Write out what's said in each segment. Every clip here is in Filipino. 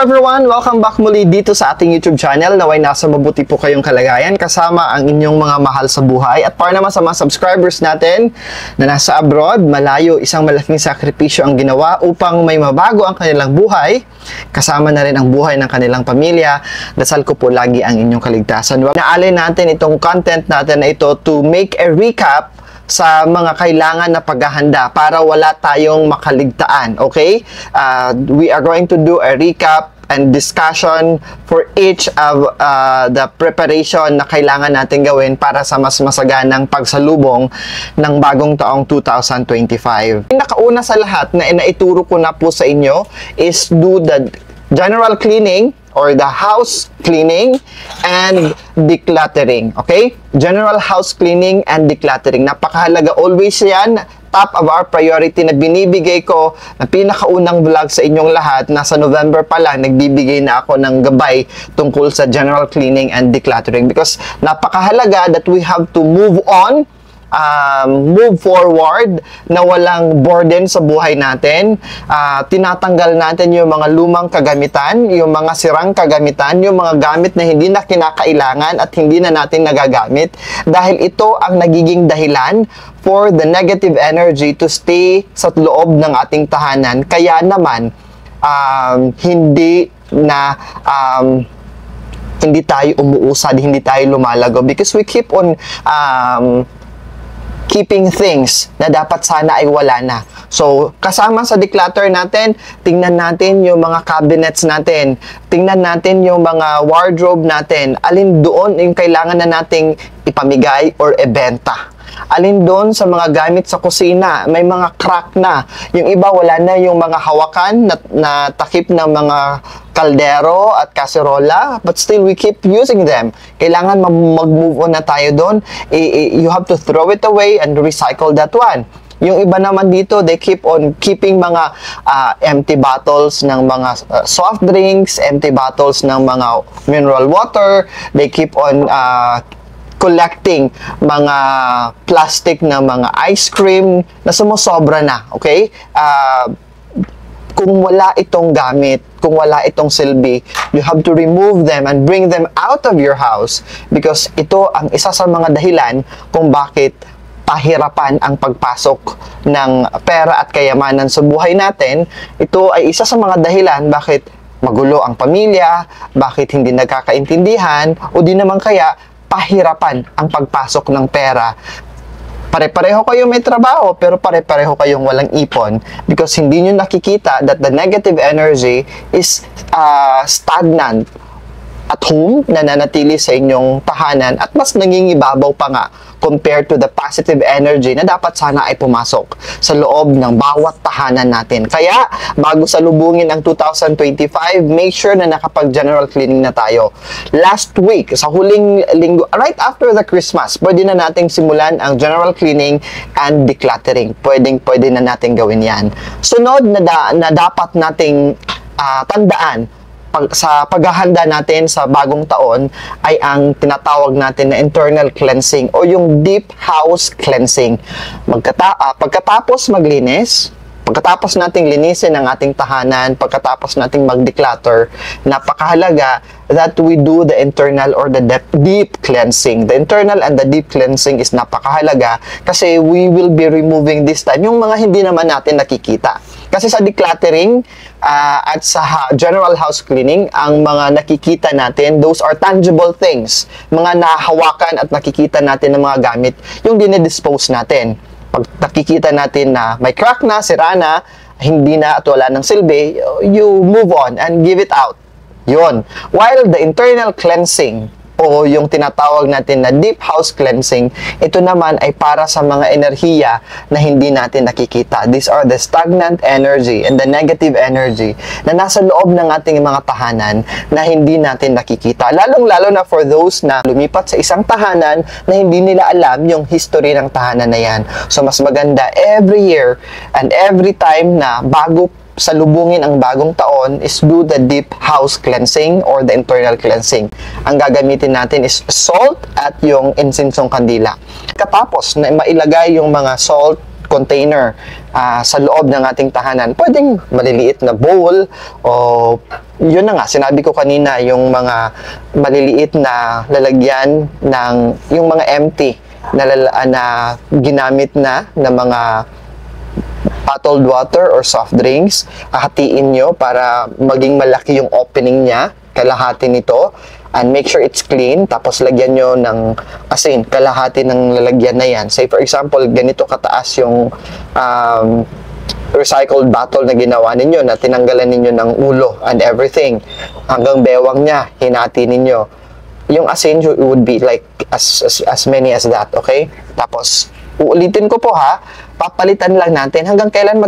everyone! Welcome back muli dito sa ating YouTube channel. Naway nasa mabuti po kayong kalagayan kasama ang inyong mga mahal sa buhay. At para naman sa mga subscribers natin na nasa abroad, malayo, isang malaking sakripisyo ang ginawa upang may mabago ang kanilang buhay. Kasama na rin ang buhay ng kanilang pamilya. Dasal ko po lagi ang inyong kaligtasan. Naalin natin itong content natin na ito to make a recap sa mga kailangan na paghahanda para wala tayong makaligtaan, okay? We are going to do a recap and discussion for each of the preparation na kailangan natin gawin para sa mas masaganang pagsalubong ng bagong taong 2025. Pinakauna sa lahat na inaituro ko na po sa inyo is do the general cleaning or the house cleaning and decluttering, okay? General house cleaning and decluttering. Napakahalaga, always yan, top of our priority na binibigay ko na pinakaunang vlog sa inyong lahat. Nasa November pa lang, nagbibigay na ako ng gabay tungkol sa general cleaning and decluttering because napakahalaga that we have to move on, move forward na walang burden sa buhay natin. Tinatanggal natin yung mga lumang kagamitan, yung mga sirang kagamitan, yung mga gamit na hindi na kinakailangan at hindi na natin nagagamit dahil ito ang nagiging dahilan for the negative energy to stay sa loob ng ating tahanan. Kaya naman hindi tayo umuusad, hindi tayo lumalago because we keep on keeping things na dapat sana ay wala na. So, kasama sa declutter natin, tingnan natin yung mga cabinets natin, tingnan natin yung mga wardrobe natin, alin doon yung kailangan na nating ipamigay or ibenta. Alin doon sa mga gamit sa kusina, may mga crack na. Yung iba wala na yung mga hawakan na takip ng mga kaldero at kaserola, but still we keep using them. Kailangan mag-move on na tayo doon. You have to throw it away and recycle that one. Yung iba naman dito, they keep on keeping mga empty bottles ng mga soft drinks, empty bottles ng mga mineral water. They keep on collecting mga plastic na mga ice cream na sumusobra na, okay? Kung wala itong gamit, kung wala itong silbi, you have to remove them and bring them out of your house because ito ang isa sa mga dahilan kung bakit pahirapan ang pagpasok ng pera at kayamanan sa buhay natin. Ito ay isa sa mga dahilan bakit magulo ang pamilya, bakit hindi nagkakaintindihan, o di naman kaya pahirapan ang pagpasok ng pera. Pare-pareho kayong may trabaho pero pare-pareho kayong walang ipon because hindi nyo nakikita that the negative energy is stagnant at home, nananatili sa inyong tahanan at mas nangingibabaw pa nga compared to the positive energy na dapat sana ay pumasok sa loob ng bawat tahanan natin. Kaya, bago salubungin ang 2025, make sure na nakapag-general cleaning na tayo. Last week, sa huling linggo, right after the Christmas, pwede na nating simulan ang general cleaning and decluttering. Pwede na natin gawin yan. Sunod na dapat nating tandaan sa paghahanda natin sa bagong taon ay ang tinatawag natin na internal cleansing o yung deep house cleansing. Pagkatapos maglinis, pagkatapos nating linisin ang ating tahanan, pagkatapos nating mag-declutter, napakahalaga that we do the internal or the deep cleansing. The internal and the deep cleansing is napakahalaga kasi we will be removing this time yung mga hindi naman natin nakikita. Kasi sa decluttering at sa general house cleaning, ang mga nakikita natin, those are tangible things. Mga nahawakan at nakikita natin ng mga gamit, yung dinedispose natin. Pag nakikita natin na may crack na, sira na, hindi na at wala ng silbi, you move on and give it out. Yun. While the internal cleansing o yung tinatawag natin na deep house cleansing, ito naman ay para sa mga enerhiya na hindi natin nakikita. These are the stagnant energy and the negative energy na nasa loob ng ating mga tahanan na hindi natin nakikita. Lalong-lalo na for those na lumipat sa isang tahanan na hindi nila alam yung history ng tahanan na yan. So, mas maganda every year and every time na bago salubungin ang bagong taon is do the deep house cleansing or the internal cleansing. Ang gagamitin natin is salt at yung insinsong kandila. Katapos na mailagay yung mga salt container sa loob ng ating tahanan, pwedeng maliliit na bowl o yun na nga, sinabi ko kanina, yung mga maliliit na lalagyan ng, yung mga empty na ginamit na mga bottled water or soft drinks, hahatiin nyo para maging malaki yung opening niya, kalahati nito, and make sure it's clean, tapos lagyan nyo ng asin, kalahati ng lalagyan na yan. Say for example, ganito kataas yung recycled bottle na ginawa ninyo, na tinanggalan ninyo ng ulo and everything, hanggang bewang niya, hinati ninyo. Yung asin would be like as many as that, okay? Tapos, uulitin ko po ha, papalitan lang natin hanggang kailan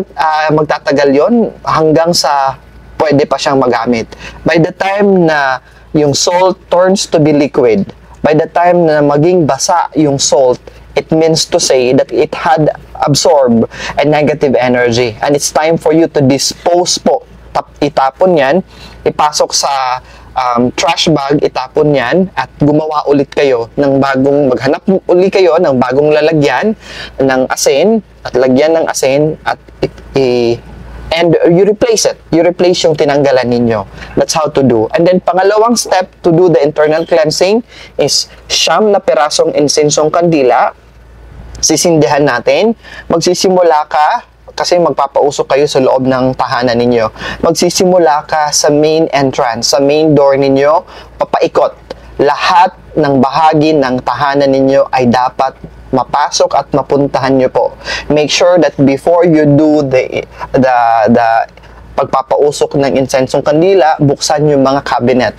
magtatagal yon, hanggang sa pwede pa siyang magamit. By the time na yung salt turns to be liquid, by the time na maging basa yung salt, it means to say that it had absorbed a negative energy, and it's time for you to dispose po. Itapon yan, ipasok sa trash bag, itapon yan, at gumawa ulit kayo ng bagong, maghanap ulit kayo ng bagong lalagyan ng asin, at lagyan ng asin, at and you replace it. You replace yung tinanggalan ninyo. That's how to do. And then, pangalawang step to do the internal cleansing is 9 na perasong insensong kandila. Sisindihan natin. Magsisimula ka, kasi magpapausok kayo sa loob ng tahanan ninyo. Magsisimula ka sa main entrance, sa main door ninyo, papaikot. Lahat ng bahagi ng tahanan ninyo ay dapat mapasok at mapuntahan nyo po. Make sure that before you do the pagpapausok ng insensong kandila, buksan yung mga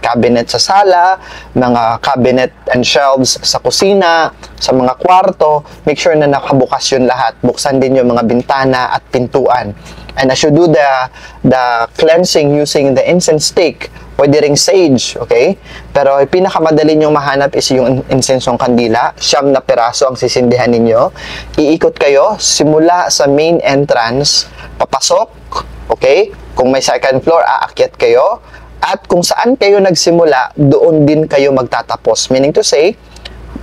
cabinet sa sala, mga cabinet and shelves sa kusina, sa mga kwarto. Make sure na nakabukas yun lahat. Buksan din yung mga bintana at pintuan. And as you do the cleansing using the incense stick, pwede ring sage, okay? Pero pinakamadali nyong mahanap is yung insensong kandila. 9 na peraso ang sisindihan ninyo. Iikot kayo, simula sa main entrance, papasok, okay? Kung may second floor, aakyat kayo. At kung saan kayo nagsimula, doon din kayo magtatapos. Meaning to say,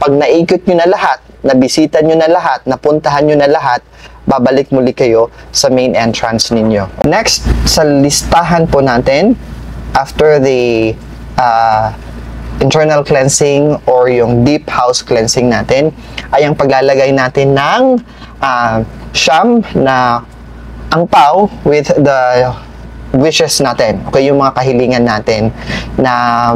pag naikot nyo na lahat, nabisita nyo na lahat, napuntahan nyo na lahat, babalik muli kayo sa main entrance ninyo. Next, sa listahan po natin, after the internal cleansing or yung deep house cleansing natin, ay ang paglalagay natin ng siyam na angpaw with the wishes natin. Okay, yung mga kahilingan natin na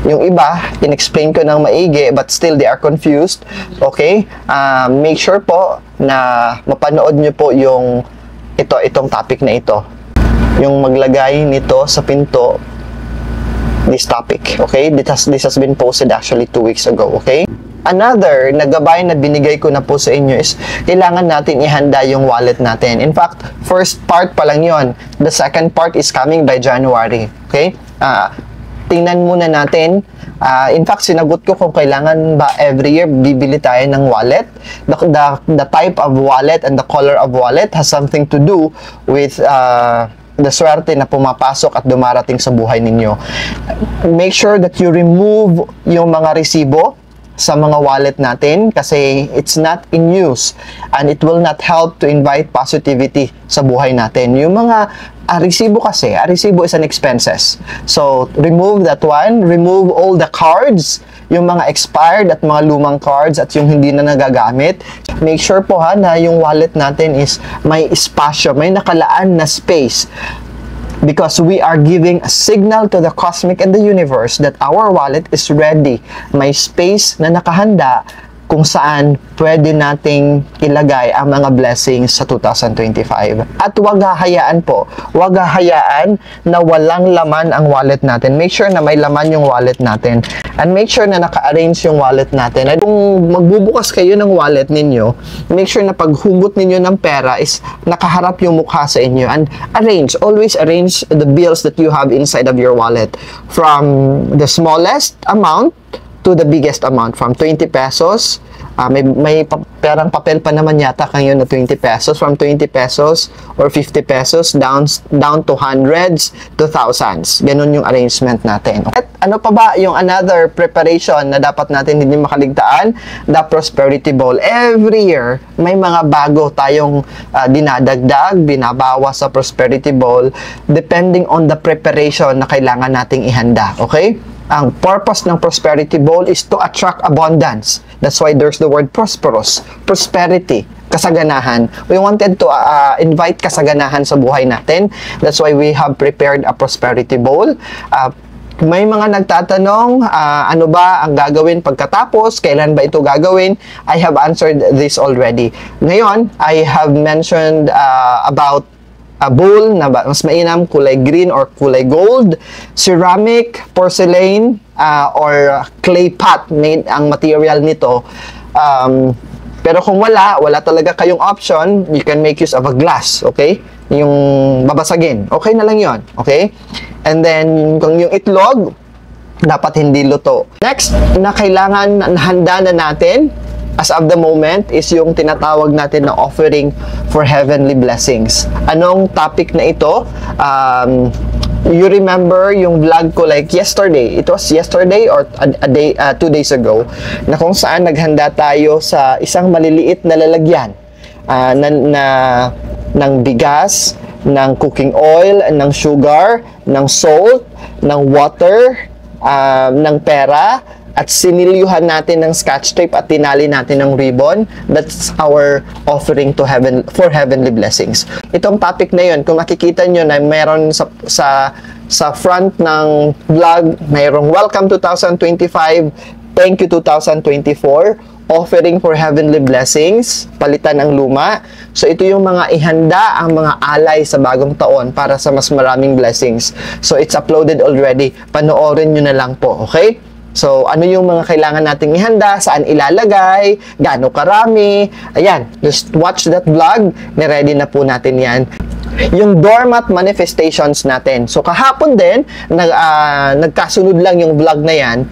yung iba, in-explain ko ng maigi, but still they are confused. Okay? Make sure po na mapanood nyo po yung itong topic na ito. Yung maglagay nito sa pinto, this topic. Okay? This has been posted actually 2 weeks ago. Okay? Another na gabay na binigay ko na po sa inyo is kailangan natin ihanda yung wallet natin. In fact, first part pa lang yon. The second part is coming by January. Okay? Tingnan muna natin. In fact, sinagot ko kung kailangan ba every year bibili tayo ng wallet. The type of wallet and the color of wallet has something to do with the swerte na pumapasok at dumarating sa buhay ninyo. Make sure that you remove yung mga resibo sa mga wallet natin kasi it's not in use and it will not help to invite positivity sa buhay natin. Yung mga resibo kasi, resibo is an expenses. So, remove that one. Remove all the cards, yung mga expired at mga lumang cards at yung hindi na nagagamit. Make sure po na yung wallet natin is may espasyo, may nakalaan na space. Because we are giving a signal to the cosmic and the universe that our wallet is ready. May space na nakahanda kung saan pwede nating ilagay ang mga blessings sa 2025. At wag hahayaan po, wag hahayaan na walang laman ang wallet natin. Make sure na may laman yung wallet natin. And make sure na naka-arrange yung wallet natin. At kung magbubukas kayo ng wallet ninyo, make sure na paghugot ninyo ng pera is nakaharap yung mukha sa inyo. And arrange, always arrange the bills that you have inside of your wallet. From the smallest amount to the biggest amount, from 20 pesos Perang papel pa naman yata ngayon na 20 pesos, from 20 pesos or 50 pesos down to hundreds to thousands. Ganun yung arrangement natin. At ano pa ba yung another preparation na dapat natin hindi makaligtaan? The Prosperity Bowl. Every year, may mga bago tayong dinadagdag, binabawas sa Prosperity Bowl depending on the preparation na kailangan nating ihanda. Okay? Ang purpose ng Prosperity Bowl is to attract abundance. That's why there's the word prosperous. Prosperity, kasaganahan. We wanted to invite kasaganahan sa buhay natin. That's why we have prepared a Prosperity Bowl. May mga nagtatanong, ano ba ang gagawin pagkatapos? Kailan ba ito gagawin? I have answered this already. Ngayon, I have mentioned about a bowl na mas mainam, kulay green or kulay gold, ceramic, porcelain, or clay pot made ang material nito. Pero kung wala talaga kayong option, you can make use of a glass, okay? Yung babasagin, okay na lang yon, okay? And then, kung yung itlog, dapat hindi luto. Next, na kailangan handa na natin as of the moment is yung tinatawag natin na offering for heavenly blessings. Anong topic na ito? You remember yung vlog ko like yesterday. It was yesterday or a day, 2 days ago, na kung saan naghanda tayo sa isang maliliit na lalagyan ng bigas, ng cooking oil, ng sugar, ng salt, ng water, ng pera, at sinilyuhan natin ng scotch tape at tinali natin ng ribbon. That's our offering to heaven for heavenly blessings. Itong topic na yun, kung makikita nyo na mayroon sa front ng vlog, mayroong Welcome 2025, Thank you 2024, offering for heavenly blessings, palitan ang luma. So ito yung mga ihanda ang mga alay sa bagong taon para sa mas maraming blessings. So it's uploaded already. Panoorin nyo na lang po, okay? So, ano yung mga kailangan nating ihanda, saan ilalagay, gaano karami, ayan, just watch that vlog, niready na po natin yan. Yung doormat manifestations natin. So, kahapon din, nagkasunod lang yung vlog na yan,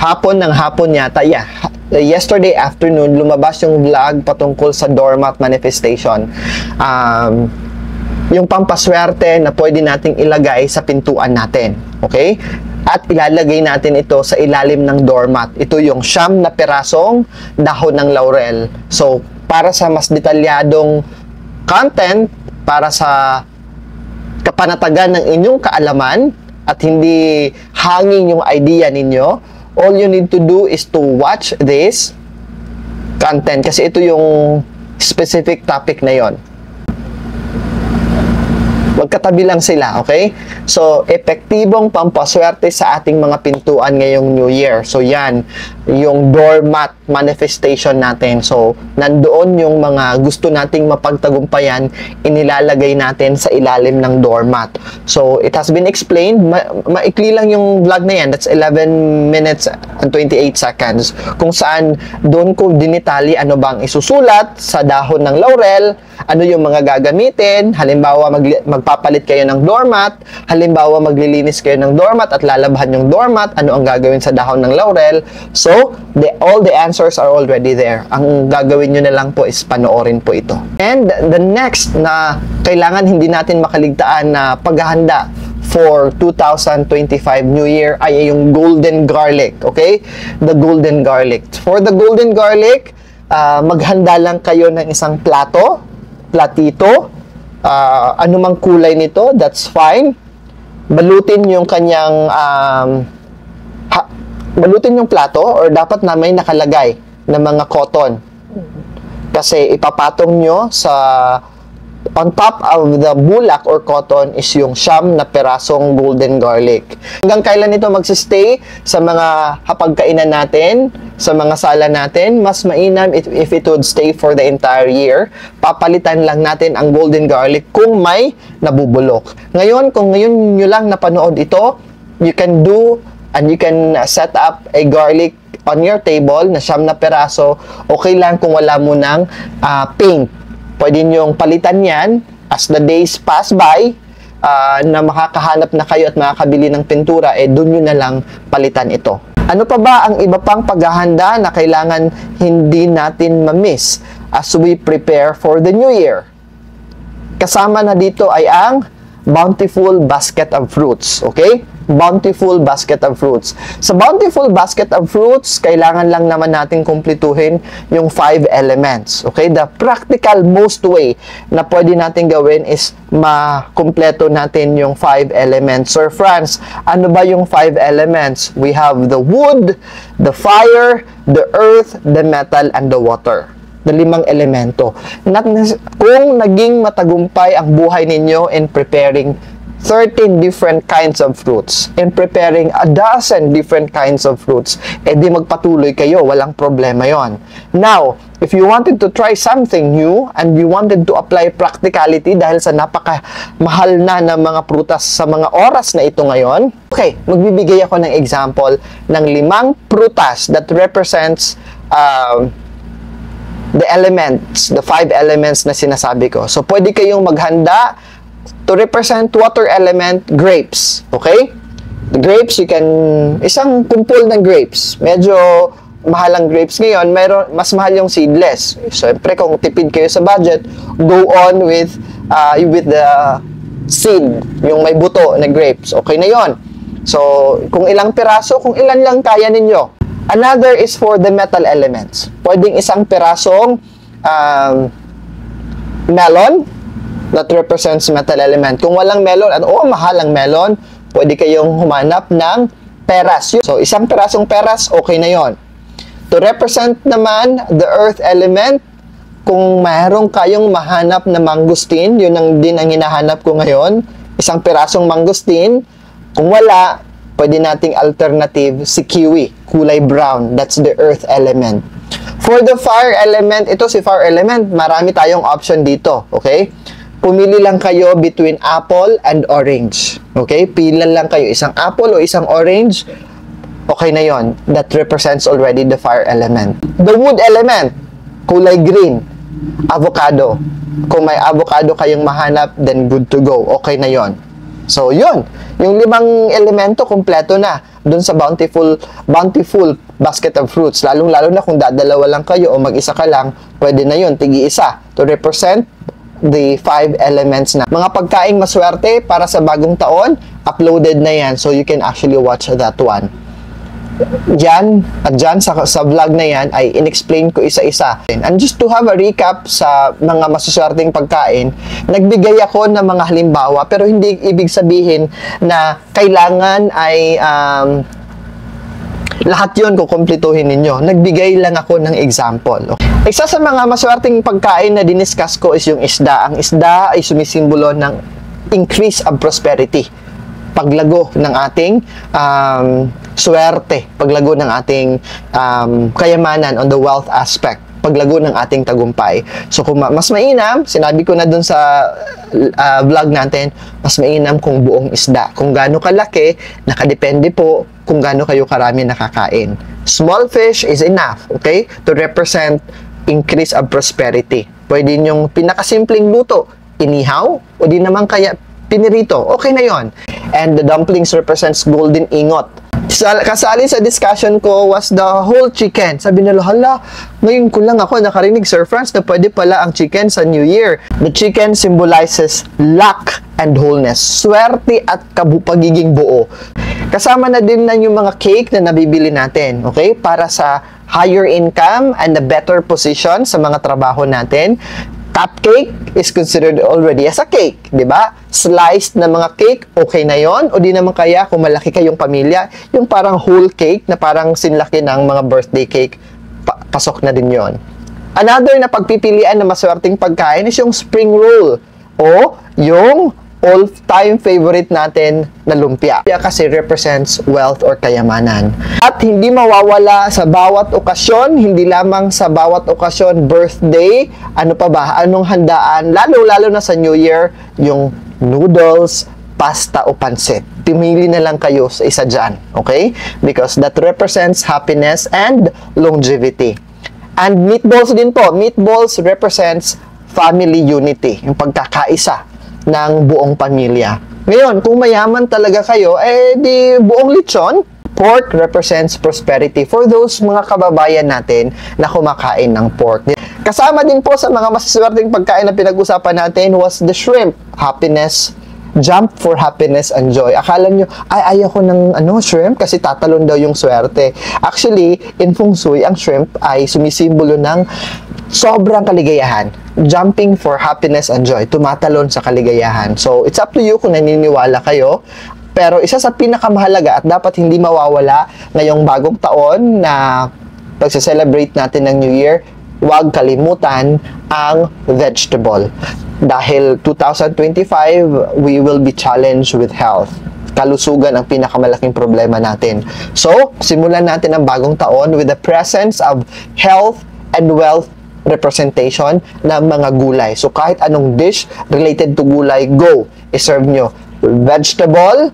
hapon yata, yeah. Yesterday afternoon, lumabas yung vlog patungkol sa doormat manifestation. Yung pampaswerte na pwede nating ilagay sa pintuan natin, okay? At ilalagay natin ito sa ilalim ng doormat. Ito yung 9 na perasong dahon ng laurel. So, para sa mas detalyadong content, para sa kapanatagan ng inyong kaalaman at hindi hanging yung idea ninyo, all you need to do is to watch this content kasi ito yung specific topic na yon. Magkatabi lang sila, okay? So, epektibong pampaswerte sa ating mga pintuan ngayong New Year. So, yan, yung doormat manifestation natin. So, nandoon yung mga gusto nating mapagtagumpayan, inilalagay natin sa ilalim ng doormat. So, it has been explained. Maikli lang yung vlog na yan. That's 11 minutes and 28 seconds. Kung saan, doon ko dinitali ano bang isusulat sa dahon ng laurel, ano yung mga gagamitin, halimbawa magpapalit kayo ng doormat, halimbawa maglilinis kayo ng doormat at lalabahan yung doormat, ano ang gagawin sa dahon ng laurel. So, all the answers are already there. Ang gagawin nyo na lang po is panoorin po ito. And the next na kailangan hindi natin makaligtaan na paghahanda for 2025 New Year ay yung golden garlic, okay? The golden garlic. For the golden garlic, maghanda lang kayo ng isang platito, anumang kulay nito, that's fine. Balutin yung kanyang balutin yung plato or dapat na may nakalagay na mga cotton. Kasi ipapatong nyo sa on top of the bulak or cotton is yung 9 na perasong golden garlic. Hanggang kailan ito magsistay sa mga hapagkainan natin, sa mga sala natin, mas mainam if it would stay for the entire year. Papalitan lang natin ang golden garlic kung may nabubulok. Ngayon, kung ngayon nyo lang napanood ito, you can do and you can set up a garlic on your table na 9 na peraso. Okay lang kung wala mo ng paint. Pwede nyong palitan yan as the days pass by, na makakahanap na kayo at makakabili ng pintura, doon nyo na lang palitan ito. Ano pa ba ang iba pang paghahanda na kailangan hindi natin ma-miss as we prepare for the New Year? Kasama na dito ay ang bountiful basket of fruits. Okay? Bountiful basket of fruits. Sa bountiful basket of fruits, kailangan lang naman natin kumpletuhin yung 5 elements. Okay? The practical most way na pwede natin gawin is makumpleto natin yung 5 elements. Sir Franz, ano ba yung 5 elements? We have the wood, the fire, the earth, the metal, and the water. Na 5 elemento. Kung naging matagumpay ang buhay ninyo in preparing 13 different kinds of fruits, in preparing a dozen different kinds of fruits, di magpatuloy kayo, walang problema yon. Now, if you wanted to try something new and you wanted to apply practicality dahil sa napakamahal na ng mga prutas sa mga oras na ito ngayon, okay, magbibigay ako ng example ng 5 prutas that represents the elements, the 5 elements na sinasabi ko. So, pwede kayong maghanda to represent water element, grapes. Okay? The grapes, you can, isang kumpol ng grapes. Medyo mahal ang grapes ngayon, mas mahal yung seedless. Siyempre, kung tipid kayo sa budget, go on with the seed, yung may buto na grapes. Okay na yon. So, kung ilang piraso, kung ilan lang kaya ninyo. Another is for the metal elements. Pwedeng isang pirasong melon that represents metal element. Kung walang melon, mahal ang melon, pwede kayong humanap ng peras. So, isang pirasong peras, okay na yon. To represent naman the earth element, kung mayroong kayong mahanap na mangustin, yun din ang hinahanap ko ngayon, isang pirasong mangustin. Kung wala, pwede nating alternative si kiwi, kulay brown. That's the earth element. For the fire element, ito si fire element, marami tayong option dito. Okay? Pumili lang kayo between apple and orange. Okay? Pila lang kayo, isang apple o isang orange. Okay na yon. That represents already the fire element. The wood element, kulay green, avocado. Kung may avocado kayong mahanap, then good to go. Okay na yon. So, yun. Yung 5 elemento, kompleto na dun sa bountiful basket of fruits. Lalong-lalo na kung dadalawa lang kayo o mag-isa ka lang, pwede na yun, tigi-isa. To represent the 5 elements na. Mga pagkaing maswerte para sa bagong taon, uploaded na yan. So, you can actually watch that one. Diyan sa vlog na yan ay in-explain ko isa-isa. And just to have a recap sa mga masuswerteng pagkain, nagbigay ako ng mga halimbawa pero hindi ibig sabihin na kailangan ay lahat yun kukumpletuhin ninyo. Nagbigay lang ako ng example. Isa sa mga maswerteng pagkain na diniscuss ko is yung isda. Ang isda ay sumisimbolo ng increase of prosperity. Paglago ng ating swerte, paglago ng ating kayamanan on the wealth aspect, paglago ng ating tagumpay. So kung mas mainam, sinabi ko na dun sa vlog natin, mas mainam kung buong isda. Kung gaano kalaki, nakadepende po kung gaano kayo karami nakakain. Small fish is enough, okay? To represent increase of prosperity. Pwede yung pinakasimpleng luto, inihaw, o di naman kaya pinirito, okay na yon. And the dumplings represents golden ingot. Kasali sa discussion ko was the whole chicken. Sabi nila, hala, ngayon ko lang ako nakarinig, Sir Franz, na pwede pala ang chicken sa New Year. The chicken symbolizes luck and wholeness. Swerte at pagiging buo. Kasama na din na yung mga cake na nabibili natin, okay? Para sa higher income and a better position sa mga trabaho natin. Cupcake is considered already as a cake, di ba? Sliced na mga cake, okay na yon. O di naman kaya, kung malaki kayong pamilya, yung parang whole cake na parang sinlaki ng mga birthday cake, pasok na din yon. Another na pagpipilian na maswerteng pagkain is yung spring roll o yung all-time favorite natin na lumpia. Kasi represents wealth or kayamanan. At hindi mawawala sa bawat okasyon, hindi lamang sa bawat okasyon, birthday, ano pa ba, anong handaan, lalo-lalo na sa New Year, yung noodles, pasta o pansit. Pimili na lang kayo sa isa dyan, okay? Because that represents happiness and longevity. And meatballs din po. Meatballs represents family unity, yung pagkakaisa ng buong pamilya. Ngayon, kung mayaman talaga kayo, di buong lechon, Pork represents prosperity for those mga kababayan natin na kumakain ng pork. Kasama din po sa mga masaswerteng pagkain na pinag-usapan natin was the shrimp. Happiness, jump for happiness and joy. Akala nyo, ay, ayaw ko ng shrimp kasi tatalon daw yung swerte. Actually, in Feng Shui, ang shrimp ay sumisimbolo ng sobrang kaligayahan. Jumping for happiness and joy. Tumatalon sa kaligayahan. So, it's up to you kung naniniwala kayo. Pero isa sa pinakamahalaga at dapat hindi mawawala ngayong bagong taon na pagse-celebrate natin ng New Year, huwag kalimutan ang vegetable. Dahil 2025, we will be challenged with health. Kalusugan ang pinakamalaking problema natin. So, simulan natin ang bagong taon with the presence of health and wealth representation ng mga gulay. So, kahit anong dish related to gulay, go! I-serve nyo vegetable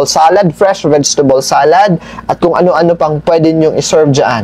salad, fresh vegetable salad, at kung ano-ano pang pwede nyong i-serve dyan.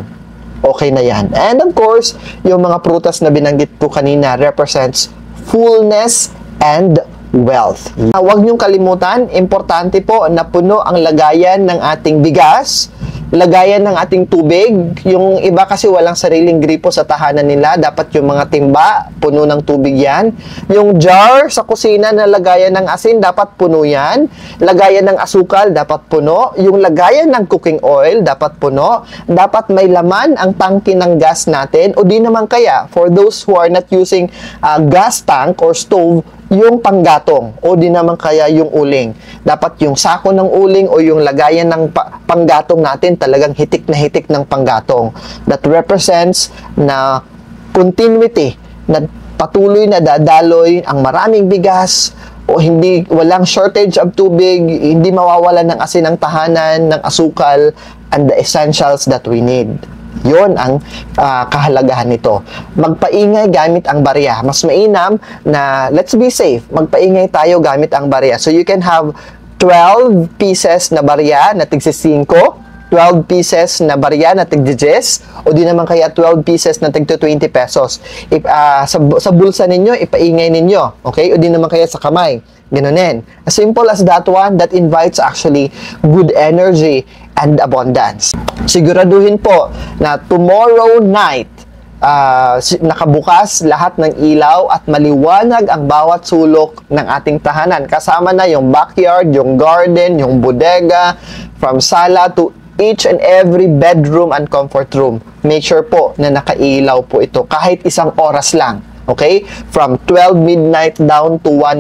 Okay na yan. And of course, yung mga prutas na binanggit ko kanina represents fullness and wealth. Huwag niyong kalimutan, importante po na puno ang lagayan ng ating bigas, lagayan ng ating tubig. Yung iba kasi walang sariling gripo sa tahanan nila, dapat yung mga timba, puno ng tubig yan. Yung jar sa kusina na lagayan ng asin, dapat puno yan. Lagayan ng asukal, dapat puno. Yung lagayan ng cooking oil, dapat puno. Dapat may laman ang tangke ng gas natin, o di naman kaya, for those who are not using gas tank or stove, yung panggatong, o di naman kaya yung uling. Dapat yung sako ng uling o yung lagayan ng panggatong natin talagang hitik na hitik ng panggatong. That represents na continuity, na patuloy na dadaloy ang maraming bigas, o walang shortage of tubig, hindi mawawalan ng asin ng tahanan, ng asukal, and the essentials that we need. Yon ang kahalagahan nito. Magpaingay gamit ang barya. Mas mainam na, let's be safe, magpaingay tayo gamit ang barya. So you can have 12 pieces na barya na tig-5, 12 pieces na barya na tig-10, o di naman kaya 12 pieces na tig-20 pesos. Sa bulsa ninyo, ipaingay ninyo. Okay? O di naman kaya sa kamay. Ganunin. As simple as that one, that invites actually good energy and abundance. Siguraduhin po na tomorrow night, nakabukas lahat ng ilaw at maliwanag ang bawat sulok ng ating tahanan. Kasama na yung backyard, yung garden, yung bodega, from sala to each and every bedroom and comfort room. Make sure po na nakailaw po ito kahit isang oras lang. Okay? From 12 midnight down to 1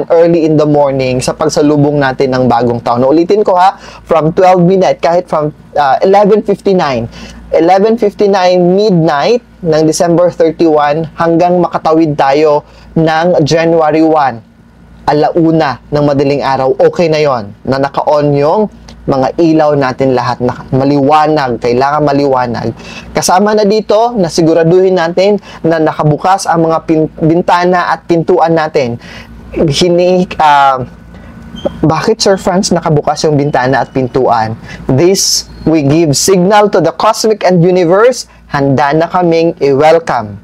early in the morning sa pagsalubong natin ng bagong taon. Ulitin ko ha, from 12 midnight, kahit from 11:59 midnight ng December 31 hanggang makatawid tayo ng January 1, alauna ng madaling araw. Okay na yon, na naka-on yung mga ilaw natin lahat, na maliwanag, kailangan maliwanag. Kasama na dito na siguraduhin natin na nakabukas ang mga bintana at pintuan natin. Bakit, Sir Franz, nakabukas yung bintana at pintuan? This, we give signal to the cosmic and universe, handa na kaming i-welcome.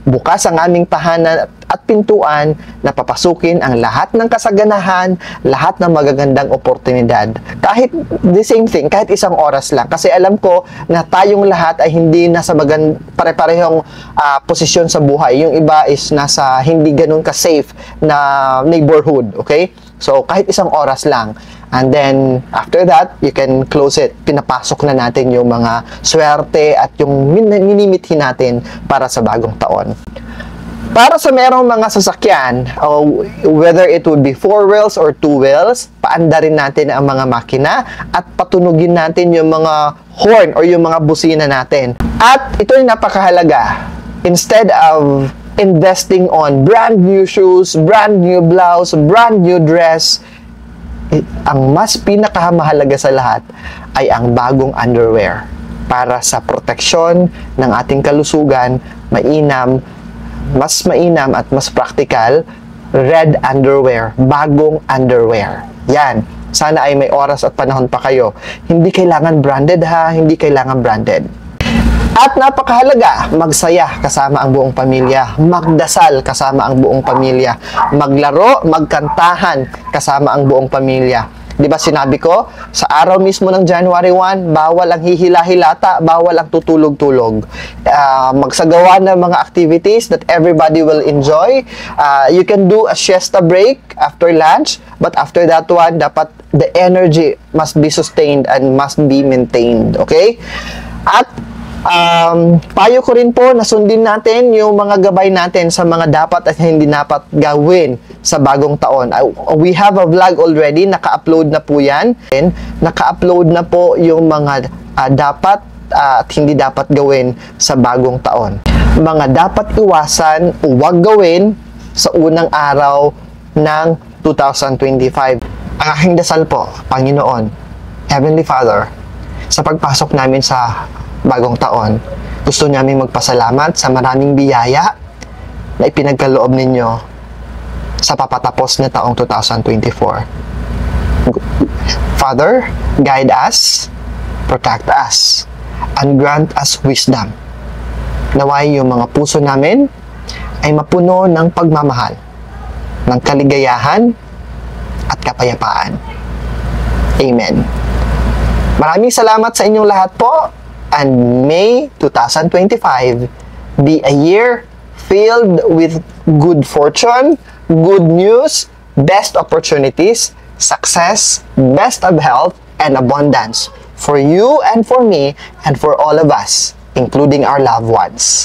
Bukas ang aming tahanan at pintuan na papasukin ang lahat ng kasaganahan, lahat ng magagandang oportunidad. Kahit the same thing, kahit isang oras lang. Kasi alam ko na tayong lahat ay hindi nasa pare-parehong posisyon sa buhay. Yung iba is nasa hindi ganun ka-safe na neighborhood. Okay? So, kahit isang oras lang. And then, after that, you can close it. Pinapasok na natin yung mga swerte at yung minimithi natin para sa bagong taon. Para sa merong mga sasakyan, whether it would be 4 wheels or 2 wheels, paandarin natin ang mga makina at patunugin natin yung mga horn or yung mga busina natin. At ito yung napakahalaga. Instead of investing on brand new shoes, brand new blouse, brand new dress, ang mas pinakamahalaga sa lahat ay ang bagong underwear para sa proteksyon ng ating kalusugan. Mas mainam at mas practical, red underwear, bagong underwear. Yan. Sana ay may oras at panahon pa kayo. Hindi kailangan branded ha, hindi kailangan branded. At napakahalaga, magsaya kasama ang buong pamilya, magdasal kasama ang buong pamilya, maglaro, magkantahan kasama ang buong pamilya. Di ba sinabi ko, sa araw mismo ng January 1, bawal ang hihila-hilata, bawal ang tutulog-tulog. Magsagawa ng mga activities that everybody will enjoy. You can do a siesta break after lunch, but after that one, dapat the energy must be sustained and must be maintained. Okay? At payo ko rin po na sundin natin yung mga gabay natin sa mga dapat at hindi dapat gawin sa bagong taon. We have a vlog already, naka-upload na po yan. Naka-upload na po yung mga dapat at hindi dapat gawin sa bagong taon. Mga dapat iwasan o huwag gawin sa unang araw ng 2025. Ang aking dasal po, Panginoon, Heavenly Father, sa pagpasok namin sa bagong taon, gusto namin magpasalamat sa maraming biyaya na ipinagkaloob ninyo sa papatapos na taong 2024. Father, guide us, protect us, and grant us wisdom. Naway yung mga puso namin ay mapuno ng pagmamahal, ng kaligayahan at kapayapaan. Amen. Maraming salamat sa inyong lahat po. And May 2025 be a year filled with good fortune, good news, best opportunities, success, best of health, and abundance for you and for me and for all of us, including our loved ones.